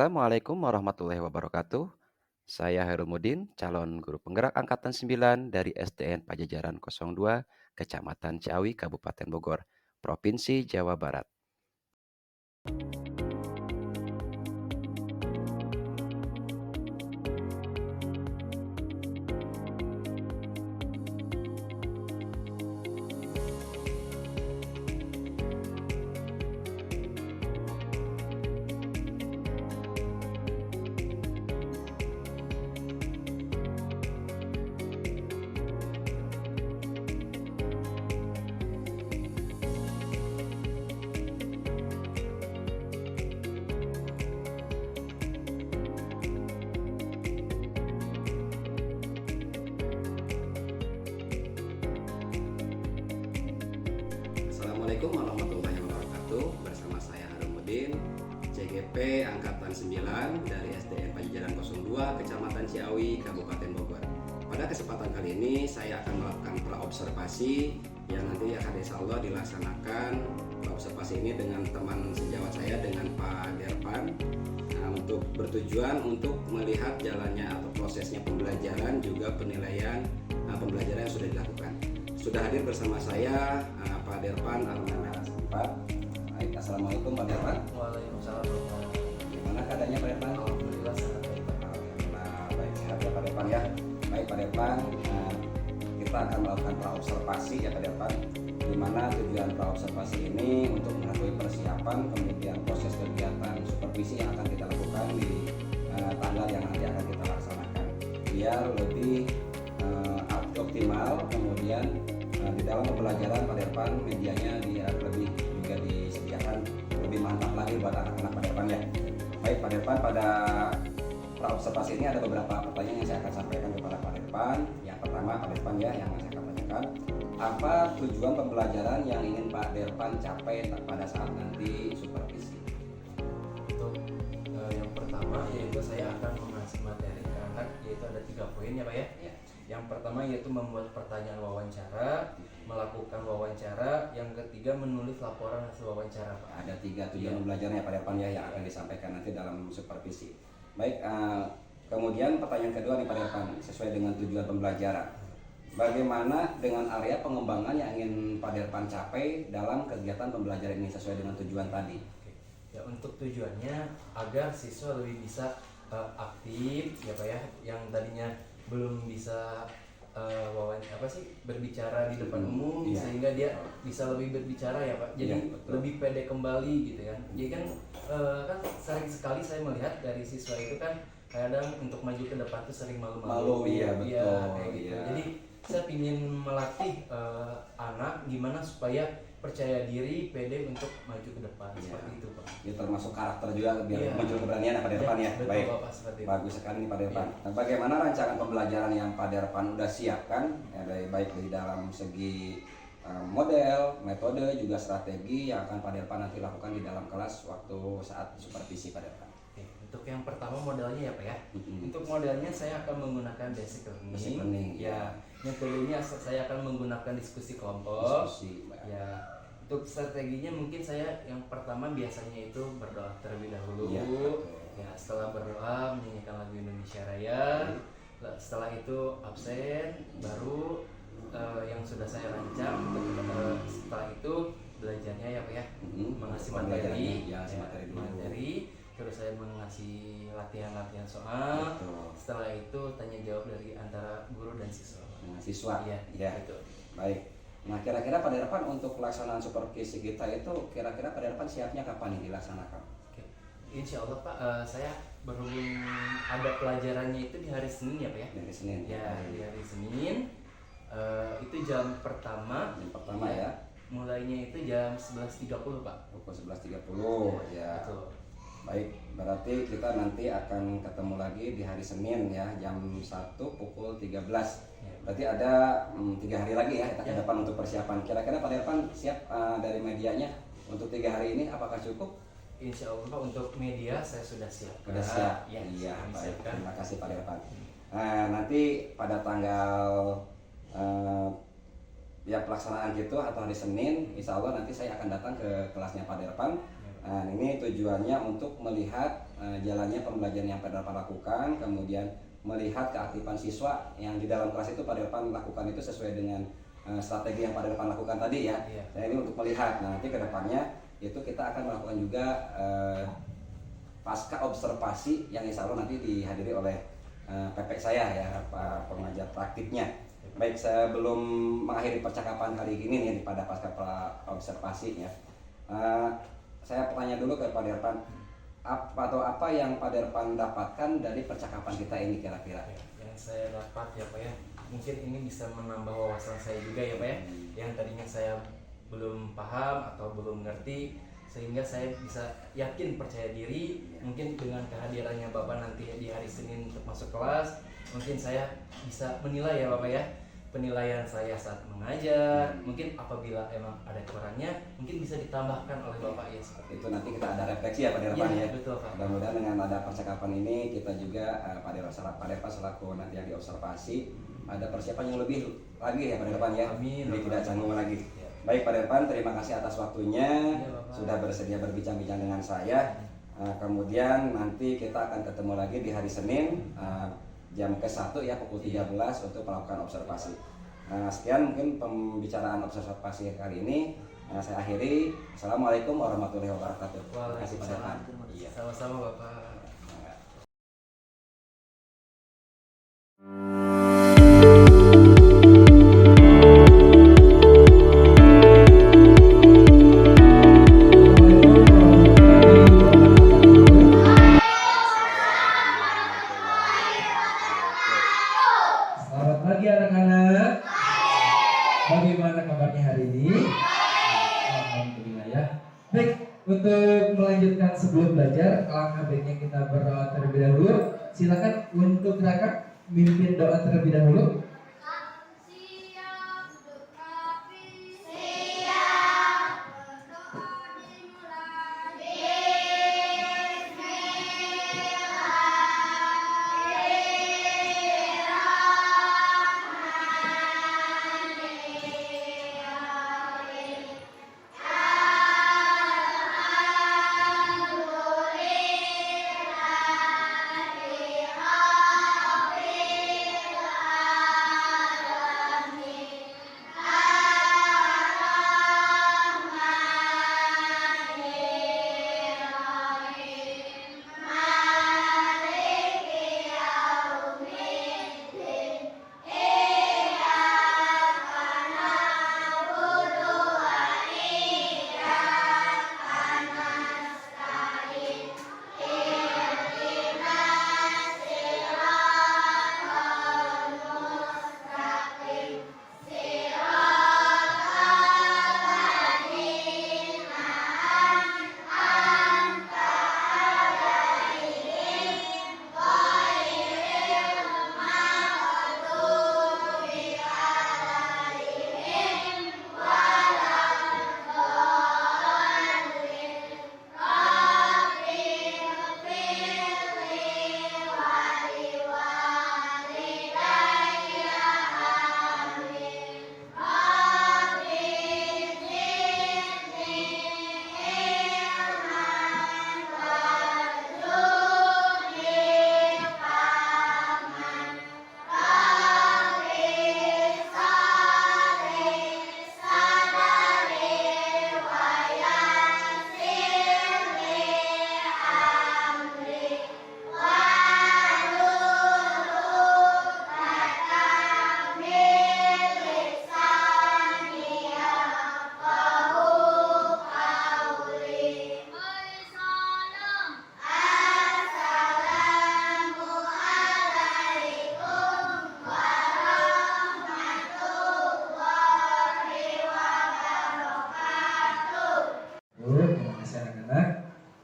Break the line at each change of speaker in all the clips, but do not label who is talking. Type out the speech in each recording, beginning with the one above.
Assalamualaikum warahmatullahi wabarakatuh. Saya Hairul Mudin, calon guru penggerak angkatan 9 dari SDN Pajajaran 02, Kecamatan Ciawi, Kabupaten Bogor, Provinsi Jawa Barat. Assalamualaikum warahmatullahi wabarakatuh. Bersama saya Hairul Mudin, CGP angkatan 9 dari SDN Pajajaran 02, Kecamatan Ciawi, Kabupaten Bogor. Pada kesempatan kali ini saya akan melakukan praobservasi yang nanti akan insya Allah dilaksanakan praobservasi ini dengan teman sejawat saya, dengan Pak Derpan, untuk bertujuan untuk melihat jalannya atau prosesnya pembelajaran, juga penilaian pembelajaran yang sudah dilakukan. Sudah hadir bersama saya Pak Derpan Alumni Merah Setempat. Baik, Assalamualaikum Pak Derpan.
Waalaikumsalam.
Gimana keadaannya Pak Derpan?
Alhamdulillah sangat baik, Pak.
Alhamdulillah baik, sehat ya Pak Derpan ya. Baik Pak Derpan, kita akan melakukan praobservasi ya Pak Derpan. Di mana tujuan praobservasi ini untuk mengetahui persiapan, kemudian proses kegiatan supervisi yang akan kita lakukan di tanggal yang nanti akan kita laksanakan, biar lebih optimal. Kemudian di dalam pembelajaran Pak Derpan, medianya lebih juga disediakan lebih mantap lagi buat anak-anak Pak Derpan ya. Baik Pak Derpan, pada praobservasi ini ada beberapa pertanyaan yang saya akan sampaikan kepada Pak Derpan. Yang pertama Pak Derpan ya, yang saya akan tanyakan, apa tujuan pembelajaran yang ingin Pak Derpan capai pada saat nanti supervisi?
Untuk yang pertama yaitu saya akan mengasih materi ke anak, yaitu ada 3 poin ya Pak ya.
Ya.
Yang pertama yaitu membuat pertanyaan wawancara, melakukan wawancara. Yang ketiga menulis laporan hasil wawancara, Pak.
Ada 3 tujuan pembelajarannya Pak Derpan ya, yang akan disampaikan nanti dalam supervisi. Baik, kemudian pertanyaan kedua nih Pak Derpan, sesuai dengan tujuan pembelajaran, bagaimana dengan area pengembangan yang ingin Pak Derpan capai dalam kegiatan pembelajaran ini sesuai dengan tujuan tadi?
Oke. Ya, untuk tujuannya agar siswa lebih bisa aktif ya Pak ya, yang tadinya belum bisa berbicara di depan umum,
Iya.
sehingga dia bisa lebih berbicara ya Pak. Jadi
Iya, betul.
lebih pede kembali gitu kan. Jadi kan kan sering sekali saya melihat dari siswa itu kan kadang untuk maju ke depan tuh sering malu-malu.
Iya, betul.
Kayak gitu.
Iya.
Jadi saya ingin melatih anak gimana supaya percaya diri, pede untuk maju ke depan.
Iya.
Seperti itu Pak.
Ya, termasuk karakter juga biar
Iya.
muncul keberanian Pak Derpan ya.
Betul,
Baik.
Bapak, seperti itu.
Bagus sekali nih Pak Derpan.
Iya.
Nah, bagaimana rancangan pembelajaran yang Pak Derpan udah siapkan, ya, baik di dalam segi model, metode, juga strategi yang akan Pak Derpan nanti lakukan di dalam kelas waktu saat supervisi Pak Derpan?
Oke, untuk yang pertama modelnya ya Pak ya.
Mm-mm.
Untuk modelnya saya akan menggunakan basic learning.
Basic learning,
Ya. Yang keduanya saya akan menggunakan diskusi kelompok.
Diskusi, Mbak.
Ya. Untuk strateginya mungkin saya yang pertama biasanya itu berdoa terlebih dahulu.
Iya, betul.
Ya, setelah berdoa menyanyikan lagu Indonesia Raya. Setelah itu absen, baru yang sudah saya rancang. Setelah itu belajarnya ya Pak ya, mengasih materi,
Pembelajarannya, ya, ngasih materi dulu.
terus saya mengasih latihan-latihan soal.
Betul.
Setelah itu tanya jawab dari antara guru dan siswa.
Nah, siswa.
Iya,
Ya.
itu.
Baik. Nah, kira-kira Pak Derpan untuk pelaksanaan supervisi kita itu kira-kira Pak Derpan siapnya kapan nih dilaksanakan?
Oke. Insya Allah Pak, saya berhubung ada pelajarannya itu di hari Senin ya Pak ya.
Dari Senin.
Ya, di hari Senin. Itu jam pertama.
Yang pertama ya.
Mulainya itu jam 11.30 Pak.
Pukul 11.30 ya.
Betul.
Baik, berarti kita nanti akan ketemu lagi di hari Senin ya, jam 1 pukul 13.
Ya.
Berarti ada 3 hari lagi ya kita ke
Ya.
depan untuk persiapan. Kira-kira Pak Derpan siap dari medianya untuk 3 hari ini, apakah cukup?
Insya Allah Pak, untuk media saya sudah siap.
Sudah siap?
Ya,
Iya,
sudah
baik.
disiapkan.
Terima kasih Pak Derpan. Nah, nanti pada tanggal ya pelaksanaan gitu atau hari Senin, insya Allah nanti saya akan datang ke kelasnya Pak Derpan. Nah, ini tujuannya untuk melihat jalannya pembelajaran yang Pak Irfan lakukan, kemudian melihat keaktifan siswa yang di dalam kelas itu Pak Irfan lakukan itu sesuai dengan strategi yang Pak Irfan lakukan tadi ya.
Iya.
Saya ini untuk melihat, nah, nanti kedepannya itu kita akan melakukan juga pasca observasi yang insya Allah nanti dihadiri oleh PP saya ya, Pak pengajar praktiknya. Baik, sebelum mengakhiri percakapan kali ini nih pada pasca observasi ya, saya tanya dulu ke Pak Irfan, apa yang Pak Irfan dapatkan dari percakapan kita ini kira-kira?
Yang saya dapat ya Pak ya, mungkin ini bisa menambah wawasan saya juga ya Pak ya, yang tadinya saya belum paham atau belum ngerti, sehingga saya bisa yakin percaya diri. Mungkin dengan kehadirannya Bapak nanti di hari Senin untuk masuk kelas, mungkin saya bisa menilai ya Bapak ya, penilaian saya saat mengajar. Mungkin apabila emang ada kurangnya, mungkin bisa ditambahkan oleh Bapak ya, seperti
Itu nanti kita ada refleksi ya Pak Irfan ya.
Betul Pak.
Mudah-mudahan dengan ada percakapan ini kita juga Pak Irfan selaku nanti yang diobservasi ada persiapan yang lebih lagi ya Pak Irfan ya.
Amin.
Jadi tidak canggung lagi.
Ya.
Baik Pak Irfan, terima kasih atas waktunya,
Ya, Bapak.
sudah bersedia berbincang-bincang dengan saya. Kemudian nanti kita akan ketemu lagi di hari Senin jam ke-1 ya, pukul 13 untuk melakukan observasi. Sekian mungkin pembicaraan observasi kali ini. Saya akhiri. Assalamualaikum warahmatullahi wabarakatuh. Terima kasih Pak Irfan. Iya.
Sama-sama Bapak.
Selamat pagi anak-anak. Bagaimana kabarnya hari ini? Alhamdulillah ya. Baik, untuk melanjutkan sebelum belajar, alangkah baiknya kita berdoa terlebih dahulu. Silakan untuk kakak mimpin doa terlebih dahulu.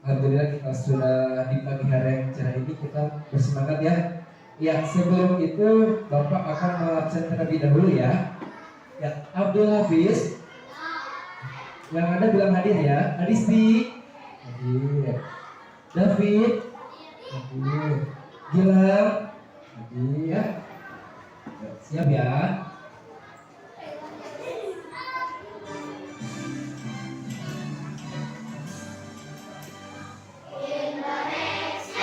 Alhamdulillah kita sudah di pagi hari yang cerah ini, kita bersemangat ya. Ya, sebelum itu Bapak akan mengabsen terlebih dahulu ya. Ya, Abdul Hafiz. Yang ada bilang hadir ya. Adisti. Hadir. David. Hadir. Gilang. Hadir. Ya, siap ya.
Indonesia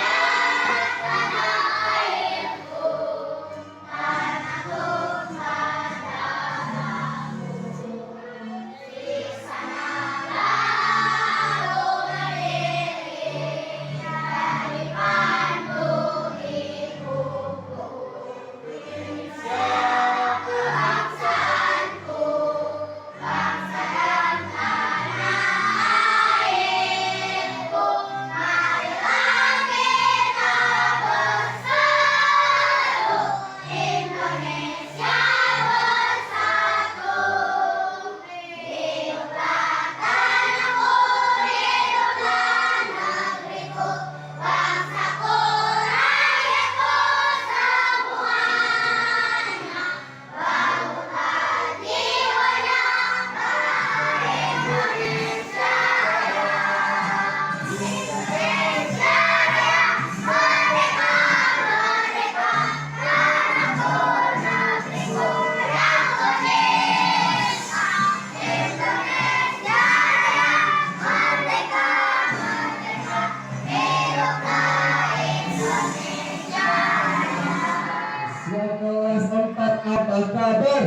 apa kabar?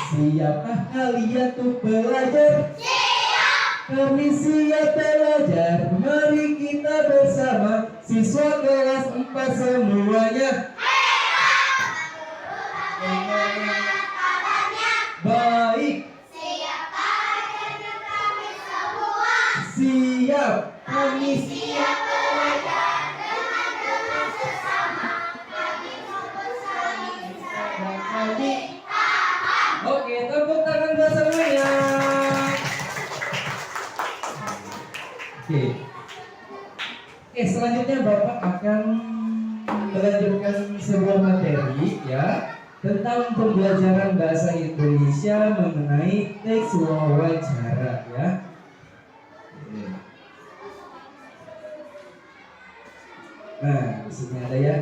Siapkah kalian tuh belajar? Kami siap belajar, mari kita bersama siswa kelas 4 semuanya. Baik. Siap. Kami siap belajar dengan sesama. Kami mau bersaing dan kami paham. Oke, tepuk tangan buat semuanya. Oke, selanjutnya Bapak akan melanjutkan sebuah materi ya tentang pembelajaran bahasa Indonesia mengenai teks wawancara ya. Nah, di sini ada ya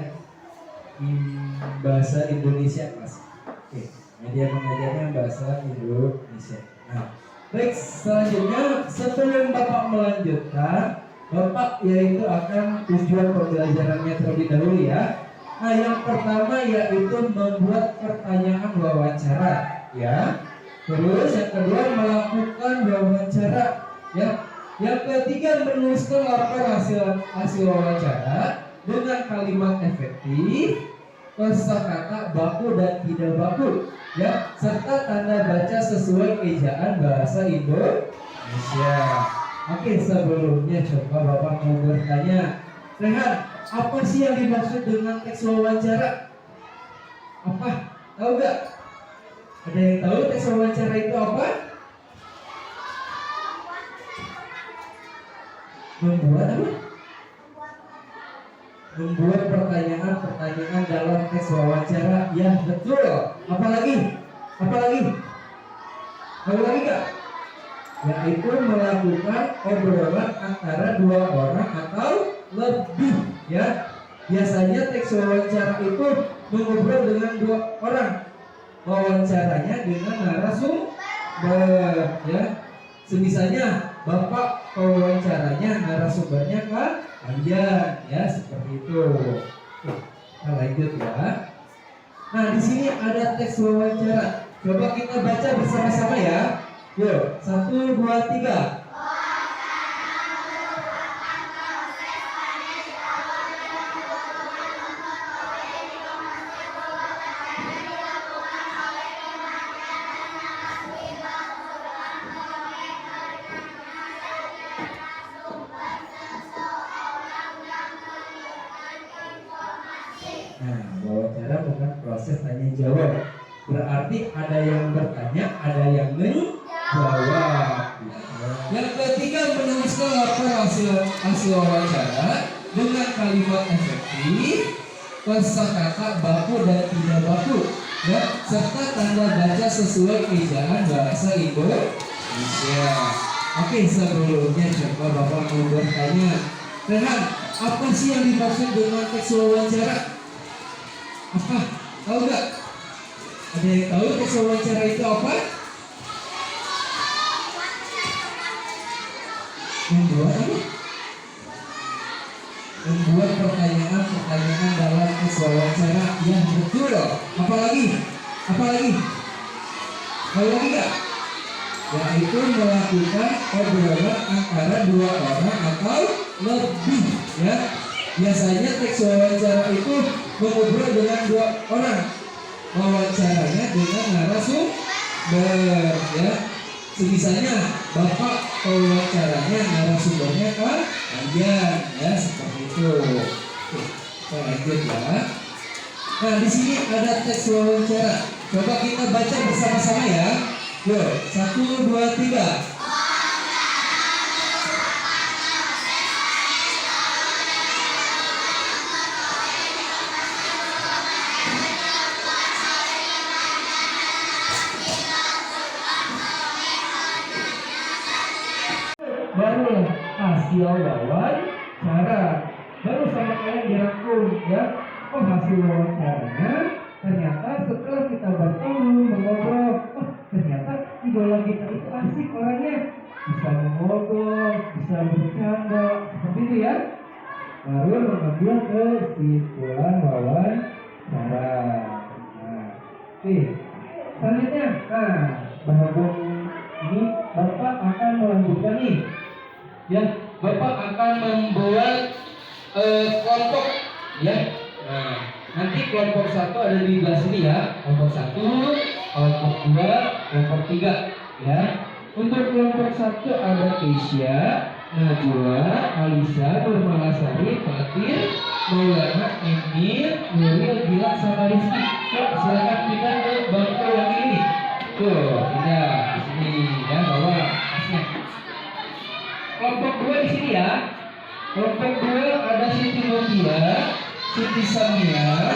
bahasa Indonesia Mas. Oke, media pengajarnya bahasa Indonesia. Nah, baik, selanjutnya sebelum Bapak melanjutkan, Bapak yaitu akan tujuan pembelajarannya terlebih dahulu ya. Nah, yang pertama yaitu membuat pertanyaan wawancara ya. Terus yang kedua melakukan wawancara ya. Yang ketiga menuliskan laporan hasil wawancara dengan kalimat efektif, kosakata baku dan tidak baku ya, serta tanda baca sesuai ejaan bahasa Indonesia. Oke, sebelumnya coba Bapak mau bertanya, Rehan, apa sih yang dimaksud dengan teks wawancara? Apa? Tahu gak? Ada yang tahu teks wawancara itu apa? Membuat apa? Membuat pertanyaan-pertanyaan dalam teks wawancara. Ya, betul. Apalagi? Apalagi gak? Yaitu melakukan obrolan antara dua orang atau lebih ya. Biasanya teks wawancara itu mengobrol dengan dua orang. Wawancaranya dengan narasumber ya. Semisanya Bapak wawancaranya narasumbernya kalian ya, seperti itu. Kita lanjut ya. Nah, di sini ada teks wawancara. Coba kita baca bersama-sama ya. Yuk, 1, 2, 3. Nah, wawancara bukan proses tanya jawab. Berarti ada yang bertanya, ada yang menjawab. Yang ketiga menuliskan laporan hasil wawancara dengan kalimat efektif, kosakata baku dan tidak baku, ya, serta tanda baca sesuai ejaan bahasa Indonesia. Oke, sebelumnya coba Bapak mau bertanya, Rehan, apa sih yang dimaksud dengan teks wawancara? Apa? Tahu nggak? Ada yang tahu teks wawancara itu apa? Membuat apa? Membuat pertanyaan-pertanyaan dalam teks wawancara. Ya, betul. Apalagi? Apalagi nggak? Yaitu melakukan obrolan antara dua orang atau lebih ya. Biasanya teks wawancara itu mengobrol dengan dua orang. Wawancaranya dengan narasumber ya. Semisanya Bapak wawancaranya narasumbernya kalian ya, seperti itu. Oke, kita lanjut ya. Nah, di sini ada teks wawancara. Coba kita baca bersama-sama ya. Yuk, 1, 2, 3. Baru hasil wawancara, baru sama kalian dirangkum ya. Oh, hasil wawancaranya ternyata setelah kita bertemu mengobrol, oh ternyata idola kita itu asik orangnya, bisa mengobrol, bisa bercanda, seperti itu ya. Baru mengambil kesimpulan wawancara. Nah, Oke. Selanjutnya, nah, berhubung ini Bapak akan melanjutkan nih. Ya, Bapak akan membuat kelompok ya. Nah, nanti kelompok 1 ada di belah sini ya. Kelompok 1, kelompok 2, kelompok 3 ya. Untuk kelompok 1 ada Keisha, Najwa, Alisa, Nurmalasari, Fatir, Maulana, Emil, Nuril, Gila, sama Rizky. Yuk, silakan kita ke bangku yang ini. Tuh, tidak di sini ya, bawa tasnya. Kelompok 2 di sini ya. Kelompok 2 ada Siti Mutia, Siti Samia,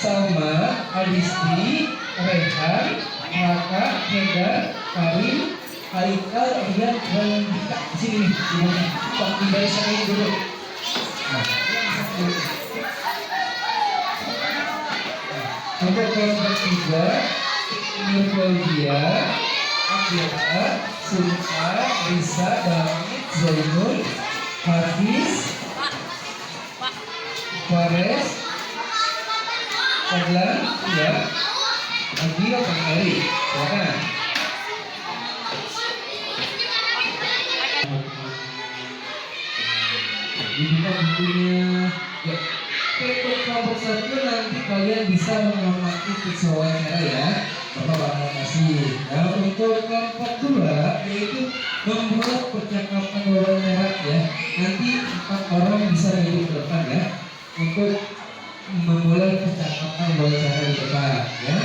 Salma, Adisti, Rehan, Raka, Heda, Karim, Haikal, Rian, dan Dika. Di sini nih, semuanya. Bang, di barisan ini dulu. Nah, untuk kelompok 3, Nurfaudia, Akira, Sunka, Risa, David, Zainul, Hafiz, Fares, Fadlan, ya, Agil, Kang Eri, silakan. Dibuka bukunya. Ya. Oke, untuk kelompok 1 nanti kalian bisa mengamati kesesuaian cara ya. Bapak bakal kasih. Nah, untuk kelompok 2 yaitu membuat percakapan wawancara ya. Nanti 4 orang bisa duduk ke depan ya untuk memulai percakapan wawancara di depan ya.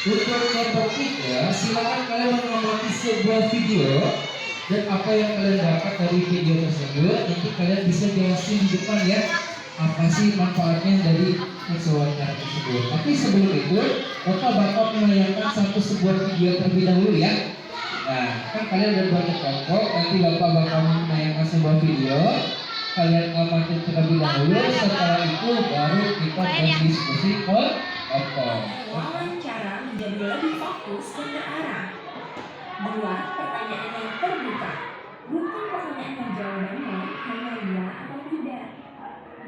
Untuk kelompok 3 silakan kalian mengamati sebuah video dan apa yang kalian dapat dari video tersebut nanti kalian bisa jelasin di depan ya. Apa sih manfaatnya dari wawancara tersebut. Tapi sebelum itu Bapak bakal menayangkan sebuah video terlebih dahulu ya. Nah, kan kalian udah banyak kelompok, nanti Bapak bakal menayangkan sebuah video. Kalian amati terlebih dahulu, setelah itu baru kita berdiskusi ke kelompok.
Wawancara menjadi lebih fokus dan terarah. 2. Pertanyaan yang terbuka. Bukan pertanyaan yang jawabannya hanya iya atau tidak.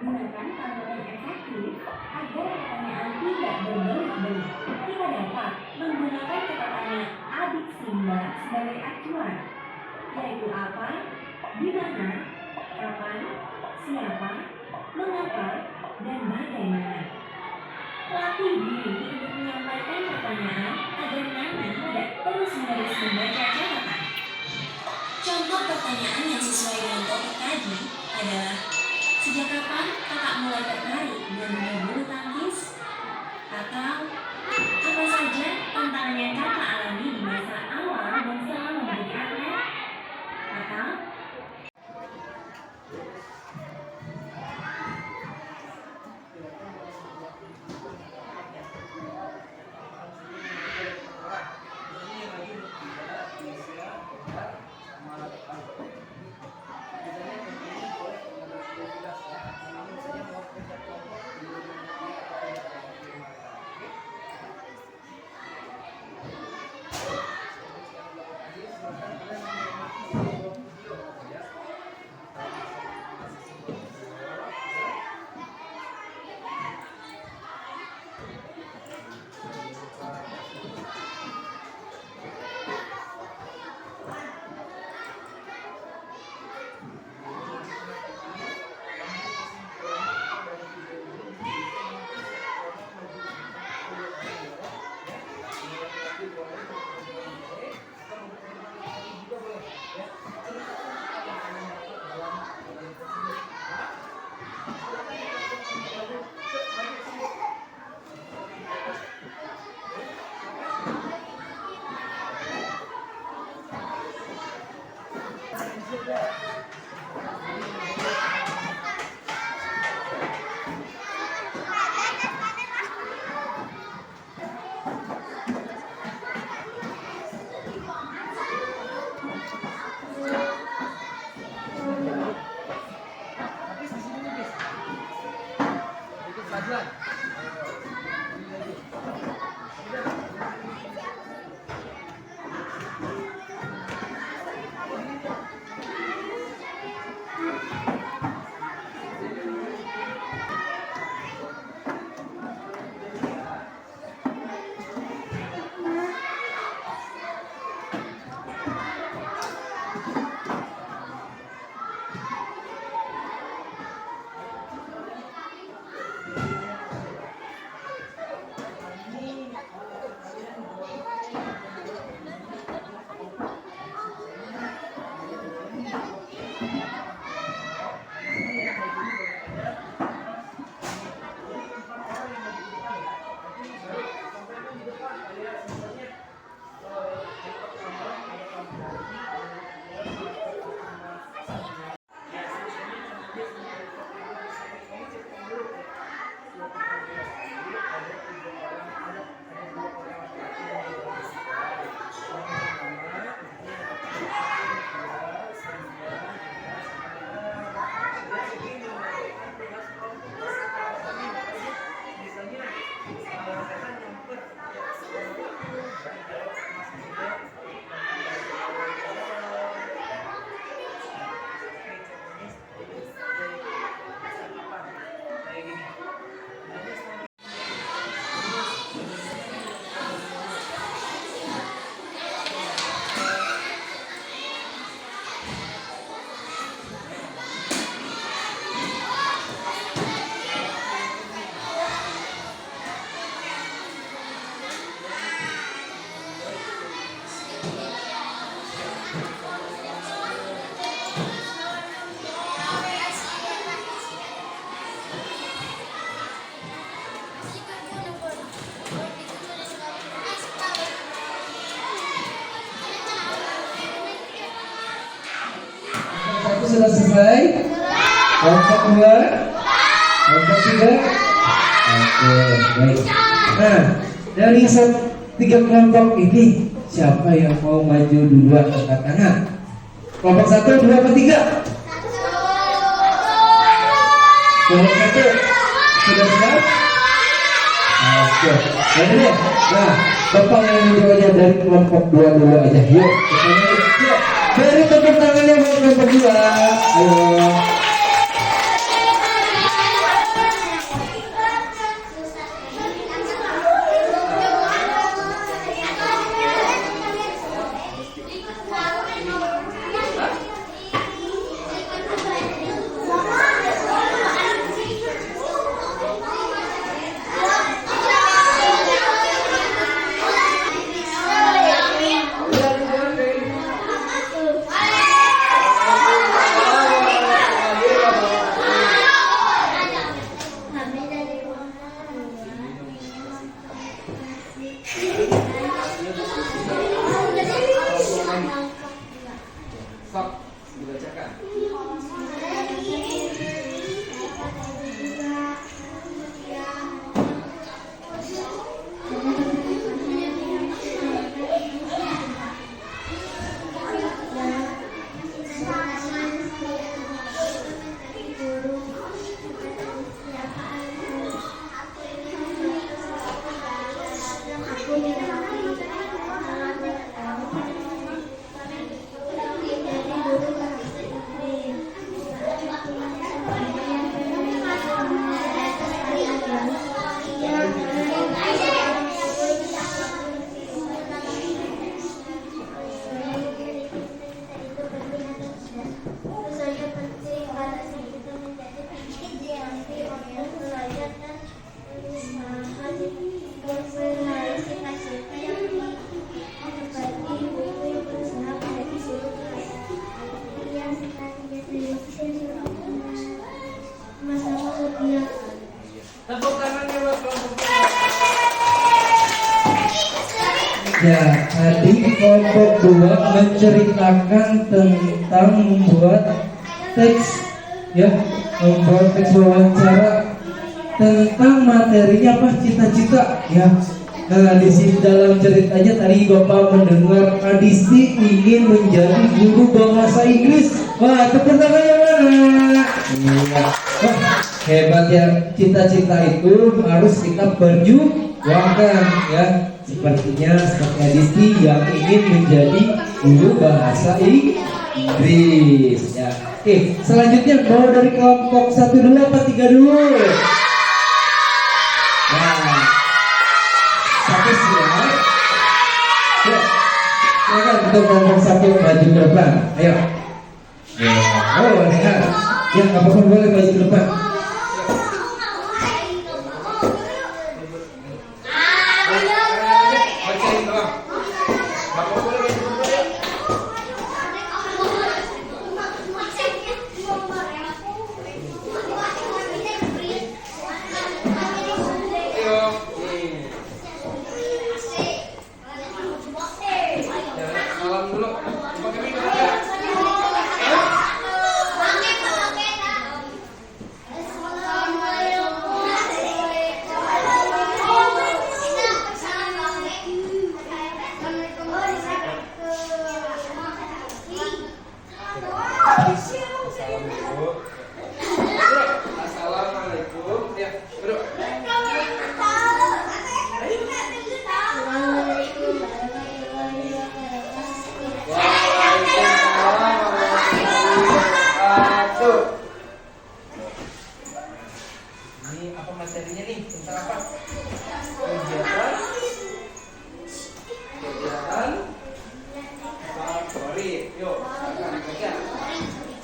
Gunakan kalimat yang efektif agar pertanyaan tidak berbelit-belit. Kita dapat menggunakan kata-kata adik Simba sebagai acuan, yaitu apa, di mana, kapan, siapa, mengapa, dan bagaimana. Latih diri untuk menyampaikan pertanyaan agar nanti tidak terus-menerus membaca catatan. Contoh pertanyaan yang sesuai dengan topik tadi adalah: sejak kapan kakak mulai tertarik dengan dunia bulu tangkis? Atau apa saja tantangan yang kakak alami di masa awal dan setelah menjadi atlet? Atau
sudah selesai? Kelompok 2? Kelompok 3? Oke, baik. Nah, dari 3 kelompok ini siapa yang mau maju duluan angkat tangan? Kelompok 1, 2, atau 3? Kelompok 1 sudah siap? Oke, jadi deh. Nah, Bapak yang dulu aja dari kelompok 2 dulu aja. Yuk, yuk. Beri tepuk tangannya buat kelompok 2. Ayo. Ya, tadi kelompok 2 menceritakan tentang membuat teks, ya, membuat teks wawancara tentang materinya apa, cita-cita, ya. Nah, di sini dalam ceritanya tadi Bapak mendengar Adisti ingin menjadi guru bahasa Inggris. Wah, tepuk tangannya mana? Iya. Wah, hebat ya, cita-cita itu harus kita perjuangkan, ya. Sepertinya seperti Adisti yang ingin menjadi guru bahasa Inggris, ya. Oke, selanjutnya mau dari kelompok 1 dulu apa 3 dulu? Nah, 1 siap. Ya, silakan untuk kelompok 1 maju ke depan. Ayo. Ya. Oh, lihat. Ya, apapun boleh maju ke depan.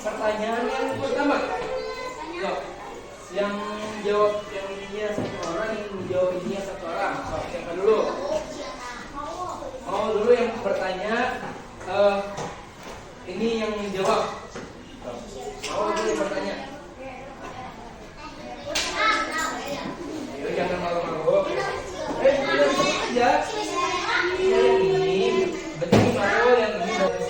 Pertanyaan yang pertama, yang jawab yang ininya 1 orang, yang menjawab ininya 1 orang. Siapa dulu? Mau dulu yang bertanya, ini yang menjawab. Mau dulu yang bertanya. Ayo, jangan malu-malu. Ya. Yang ini, betul malu, yang ini lagi.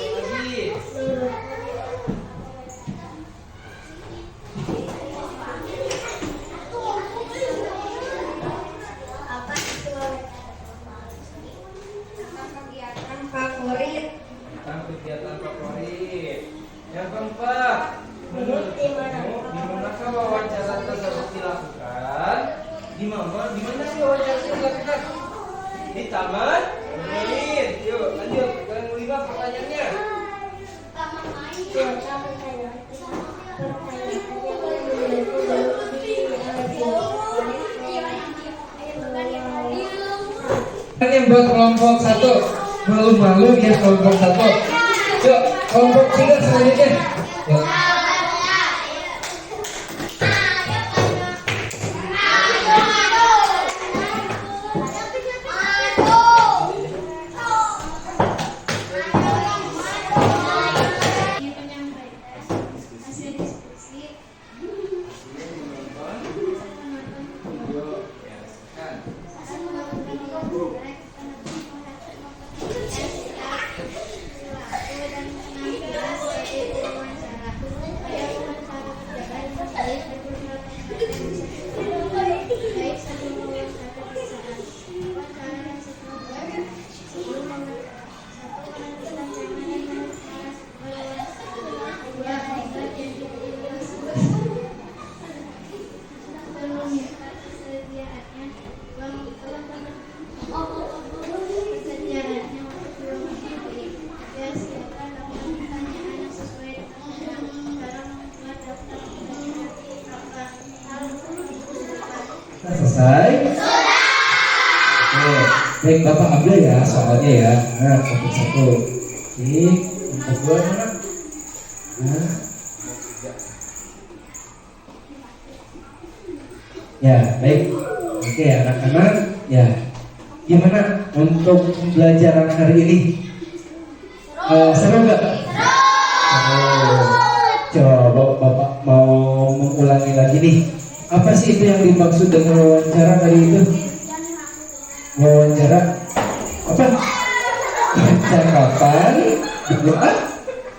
taman bermain. Yuk lanjut yang kelima pertanyaannya. Yang buat kelompok 1 malu-malu dia kelompok 1. Yuk kelompok 3 selanjutnya. Yuk. Selesai? Oke, baik Bapak ambil ya soalnya ya. Nah, untuk 1. Ini untuk 2 mana? Nah. Ya, baik. Oke anak-anak, ya. Gimana untuk pembelajaran hari ini? Seru nggak? Coba Bapak mau mengulangi lagi nih. Apa sih itu yang dimaksud dengan wawancara tadi itu? Wawancara apa? Percakapan dengan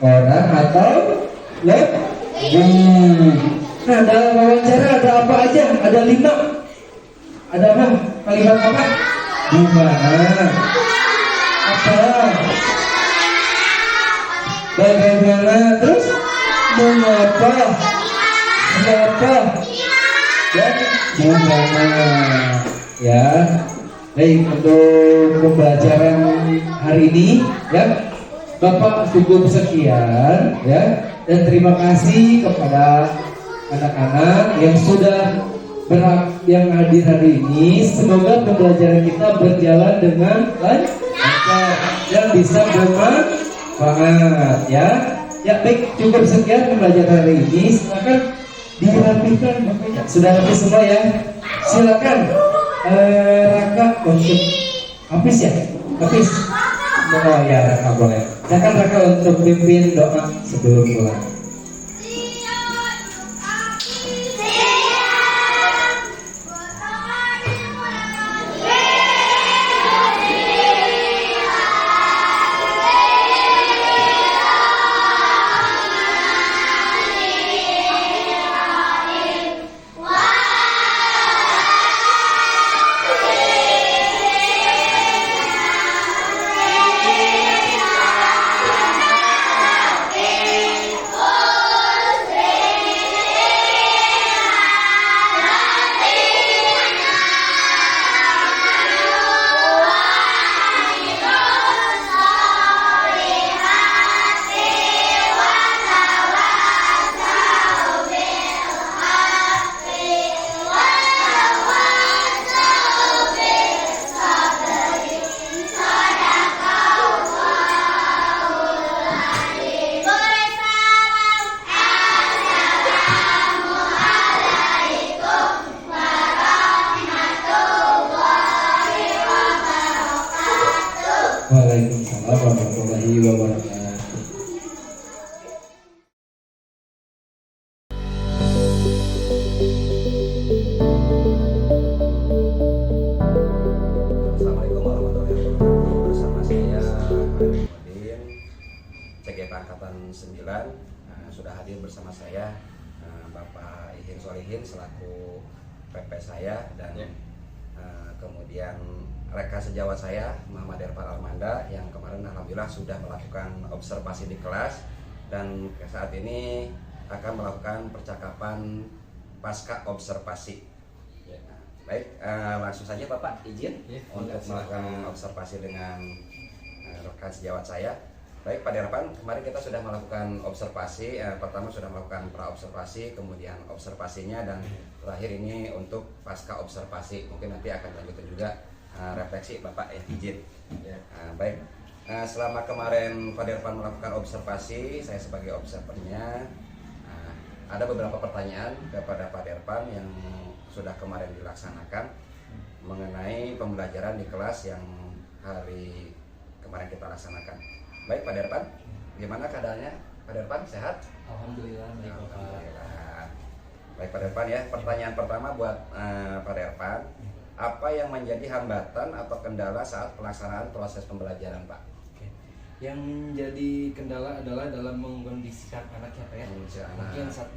orang atau lebih. Nah dalam wawancara ada apa aja? Ada 5. Ada apa? Kalimat apa? Di mana? Apa? Bagaimana? Terus mengapa? Siapa? Dan gimana? Ya. Baik, untuk pembelajaran hari ini ya Bapak cukup sekian ya, dan terima kasih kepada anak-anak yang sudah yang hadir hari ini. Semoga pembelajaran kita berjalan dengan lancar dan bisa bermanfaat ya. Ya baik, cukup sekian pembelajaran hari ini. Silakan dirapikan bukunya. Sudah habis semua ya. Silakan Raka untuk Hafiz ya? Hafiz? Oh ya Raka boleh. Silakan Raka untuk pimpin doa sebelum pulang. Waalaikumsalam warahmatullahi wabarakatuh.
Assalamualaikum warahmatullahi wabarakatuh. Bersama saya Harun Modin, CGP Angkatan 9. Sudah hadir bersama saya Bapak Ihin Solihin selaku PP saya, dan kemudian rekan sejawat saya Muhammad Erfan Armanda yang kemarin alhamdulillah sudah melakukan observasi di kelas, dan saat ini akan melakukan percakapan pasca observasi. Baik, langsung saja Bapak izin
Ya,
untuk
silakan.
melakukan observasi dengan rekan sejawat saya. Baik, Pak Derpan, kemarin kita sudah melakukan observasi. Pertama sudah melakukan pra-observasi, kemudian observasinya, dan terakhir ini untuk pasca observasi. Mungkin nanti akan lanjutkan juga refleksi Bapak ya, izin.
Ya.
Baik, selama kemarin Pak Derpan melakukan observasi, saya sebagai observernya, ada beberapa pertanyaan kepada Pak Derpan yang sudah kemarin dilaksanakan mengenai pembelajaran di kelas yang hari kemarin kita laksanakan. Baik Pak Derpan, gimana keadaannya Pak Derpan, sehat?
Alhamdulillah baik Bapak.
Alhamdulillah. Baik Pak Derpan ya, pertanyaan pertama buat Pak Derpan, apa yang menjadi hambatan atau kendala saat pelaksanaan proses pembelajaran Pak?
Oke. Yang menjadi kendala adalah dalam mengkondisikan anak ya Pak ya.
Mengkondisikan anak.
Mungkin saat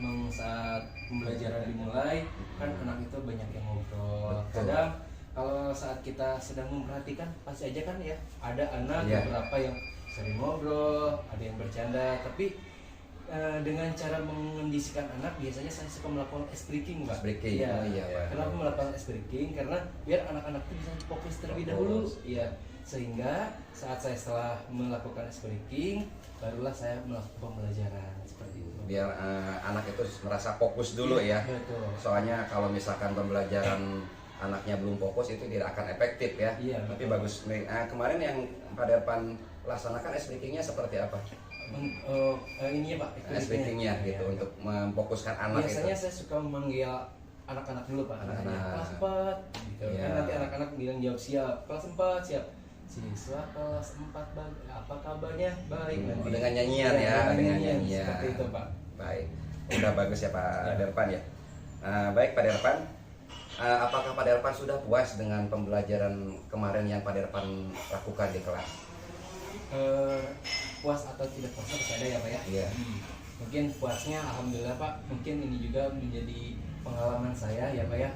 pembelajaran dimulai kan anak itu banyak yang ngobrol.
Betul.
Kadang kalau saat kita sedang memperhatikan pasti aja kan ya ada anak
Iya.
beberapa yang sering ngobrol, ada yang bercanda, tapi dengan cara mengondisikan anak biasanya saya suka melakukan ice breaking Pak.
Ice breaking,
Iya.
oh iya, Pak.
Kenapa melakukan ice breaking? Karena biar anak-anak itu bisa fokus terlebih dahulu. Iya. Sehingga saat saya setelah melakukan ice breaking, barulah saya melakukan pembelajaran seperti itu.
Biar anak itu merasa fokus dulu ya.
Betul.
Soalnya kalau misalkan pembelajaran anaknya belum fokus itu tidak akan efektif ya.
Iya,
Tapi
betul.
bagus nih. Kemarin yang Pak Derpan laksanakan ice breaking-nya seperti apa?
Ini ya Pak.
Ice breaking-nya gitu
Iya.
untuk memfokuskan anak
Biasanya
itu.
saya suka memanggil anak-anak dulu Pak.
Anak-anak.
Kelas 4 gitu.
Iya.
Kan nanti anak-anak bilang jawab siap. Kelas 4 siap. Siswa kelas 4 apa kabarnya? Baik. Nanti.
Dengan nyanyian
Iya,
ya, dengan nyanyian.
Seperti itu Pak.
Baik. Udah bagus ya Pak
Ya.
Derpan ya. Baik Pak Derpan. Apakah Pak Derpan sudah puas dengan pembelajaran kemarin yang Pak Derpan lakukan di kelas?
Puas atau tidak puas harus ada ya Pak ya.
Iya.
Mungkin puasnya alhamdulillah Pak. Mungkin ini juga menjadi pengalaman saya ya Pak ya,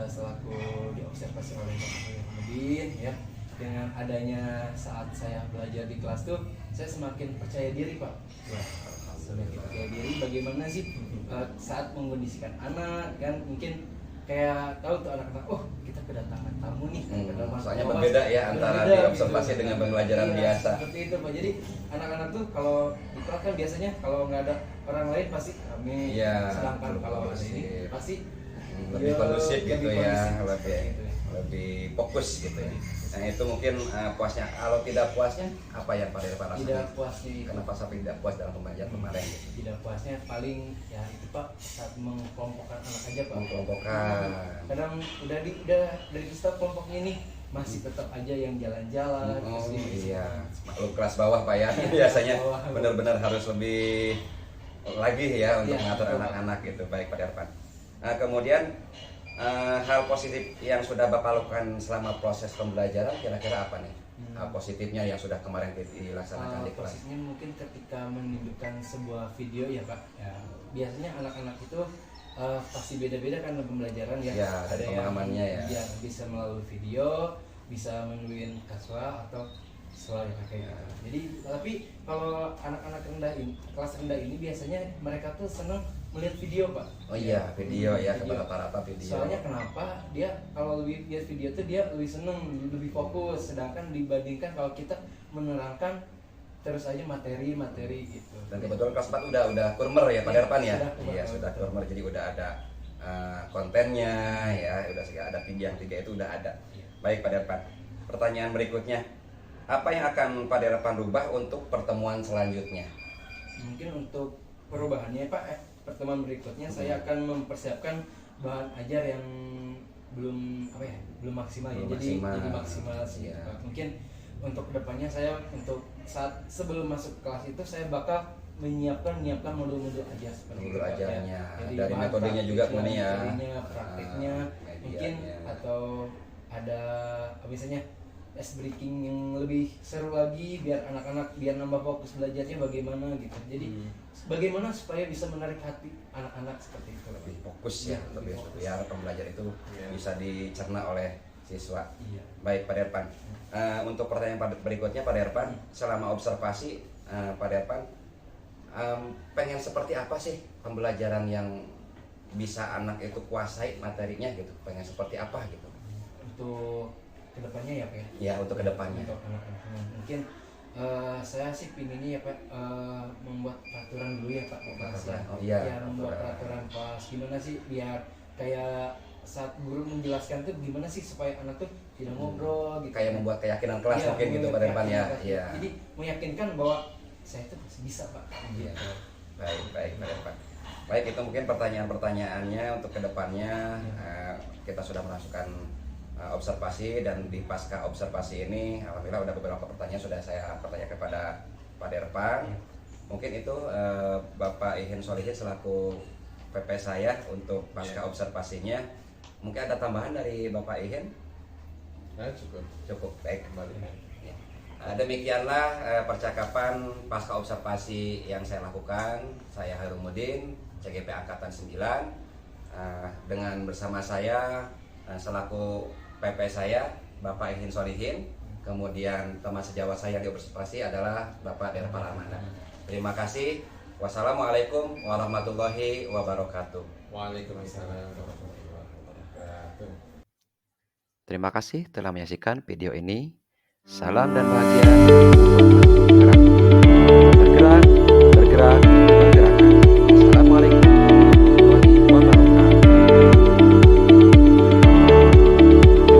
selaku diobservasi oleh Bapak Muhammedin ya. Dengan adanya saat saya belajar di kelas tuh saya semakin percaya diri Pak. Ya, semakin percaya diri bagaimana sih saat mengkondisikan anak kan, mungkin kayak tahu tuh anak-anak, oh kita kedatangan tamu nih kan, kedatangan
Soalnya
tamu.
berbeda ya antara
Berbeda,
diobservasi
gitu.
dengan pembelajaran
Iya,
biasa.
seperti itu Pak. Jadi anak-anak tuh kalau di kelas kan biasanya kalau nggak ada orang lain pasti kami,
Iya,
sedangkan kalau ada
kondusif.
ini pasti
Lebih
ya,
kondusif gitu
lebih
ya,
kondusif,
lebih
seperti itu ya.
lebih fokus gitu ya. Nah itu mungkin puasnya. Kalau tidak puasnya apa yang Pak Derpan rasakan?
Tidak puasnya itu,
Kenapa sampai tidak puas dalam pembelajaran kemarin? Gitu?
tidak puasnya paling ya itu Pak saat mengkelompokkan anak aja Pak.
Mengkelompokkan.
Kadang udah dari start kelompoknya ini masih tetap aja yang jalan-jalan.
Oh
terus
iya, maklum kelas bawah Pak ya. Biasanya
Bawah.
benar-benar harus lebih lagi ya untuk
Iya,
mengatur
betul,
anak-anak gitu. Baik Pak Derpan. Kemudian hal positif yang sudah Bapak lakukan selama proses pembelajaran kira-kira apa nih? Hal positifnya yang sudah kemarin dilaksanakan di kelas.
Prosesnya mungkin ketika menunjukkan sebuah video ya Pak. Ya, biasanya anak-anak itu pasti beda-beda kan pembelajaran ya.
Ya, dari
yang
pemahamannya ya.
ya bisa melalui video, bisa melalui casual atau visual ya kayak gitu. Jadi tapi kalau anak-anak rendah ini, kelas rendah ini biasanya mereka tuh seneng melihat video Pak.
Oh iya, video ya,
Video.
rata-rata video.
Soalnya kenapa dia kalau lihat video tuh dia lebih seneng, lebih fokus, sedangkan dibandingkan kalau kita menerangkan terus aja materi gitu.
Dan kebetulan kelas 4 udah kurmer ya Pak Derpan ya?
Sudah kurmer.
Iya, sudah kurmer, jadi udah ada kontennya ya, udah ada video yang 3 itu udah ada.
Iya.
Baik Pak Derpan. Pertanyaan berikutnya, apa yang akan Pak Derpan rubah untuk pertemuan selanjutnya?
Mungkin untuk perubahannya Pak, pertemuan berikutnya saya akan mempersiapkan bahan ajar yang belum maksimal ya.
Belum
Jadi
maksimal.
maksimal sih.
Iya.
Pak. Mungkin untuk kedepannya saya untuk saat sebelum masuk kelas itu saya bakal menyiapkan modul-modul ajar seperti
Modul
itu, Pak, ya.
ajarnya.
Jadi
Dari
bahan
metodenya juga
praktiknya,
kemana ya?
metodenya, praktiknya, mungkin
medianya.
atau ada misalnya ice breaking yang lebih seru lagi biar anak-anak biar nambah fokus belajarnya bagaimana gitu. Jadi bagaimana supaya bisa menarik hati anak-anak seperti itu.
Lebih fokus ya,
Iya,
lebih
fokus.
biar pembelajaran itu
Iya.
bisa dicerna oleh siswa.
Iya.
Baik Pak Derpan. Untuk pertanyaan berikutnya Pak Derpan, selama observasi Pak Derpan pengen seperti apa sih pembelajaran yang bisa anak itu kuasai materinya gitu, pengen seperti apa gitu
Untuk kedepannya ya Pak ya.
ya untuk kedepannya.
Untuk anak-anak mungkin saya sih pinginnya ya Pak, membuat peraturan dulu ya Pak pas ya.
Oh iya,
Ya membuat peraturan pas gimana sih biar kayak saat guru menjelaskan tuh gimana sih supaya anak tuh tidak ngobrol gitu.
kayak membuat keyakinan kelas
Iya,
mungkin gitu
membuat
pada depan ya.
keyakinan kelas.
Iya.
Jadi meyakinkan bahwa saya tuh masih bisa Pak.
Iya.
Gitu.
Baik Pak. Baik, itu mungkin pertanyaan-pertanyaannya untuk kedepannya. Kita sudah melakukan observasi, dan di pasca observasi ini alhamdulillah udah beberapa pertanyaan sudah saya pertanyakan kepada Pak Derpa.
Iya.
Mungkin itu Bapak Ihin Solihin selaku PP saya untuk pasca observasinya. Mungkin ada tambahan dari Bapak Ihin? Cukup, baik. Demikianlah percakapan pasca observasi yang saya lakukan. Saya Harumuddin, CGP Angkatan 9, dengan bersama saya selaku PP saya Bapak Ihin Solihin, kemudian teman sejawat saya di observasi adalah Bapak Derpa Ramana. Terima kasih. Wassalamualaikum warahmatullahi wabarakatuh.
Waalaikumsalam warahmatullahi wabarakatuh.
Terima kasih telah menyaksikan video ini. Salam dan bahagia.